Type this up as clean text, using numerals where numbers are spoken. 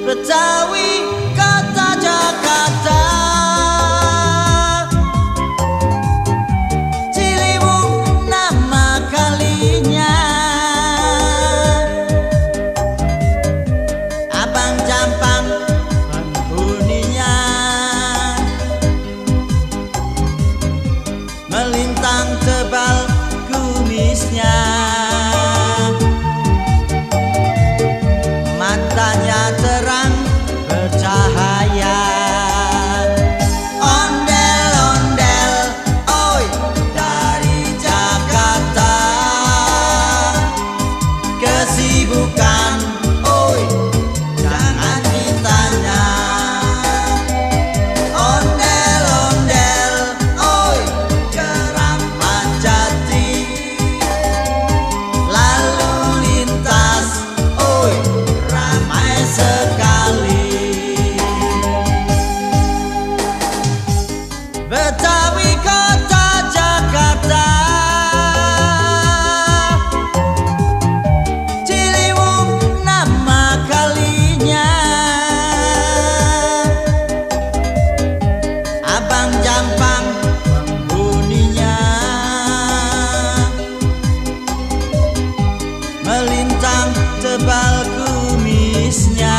Betawi kota Jakarta, Ciliwung nama kalinya, Abang Jampang penghuninya, melintang tebal kumisnya, matanya terang bercahaya. Ondel-ondel, oi dari Jakarta, kesibukan, oi jangan ditanya. Ondel-ondel, oi Keramat Jati, lalu lintas, oi ramai sekali. Betawi kota Jakarta, Ciliwung nama kalinya, Abang Jampang penghuninya, melintang tebal kumisnya.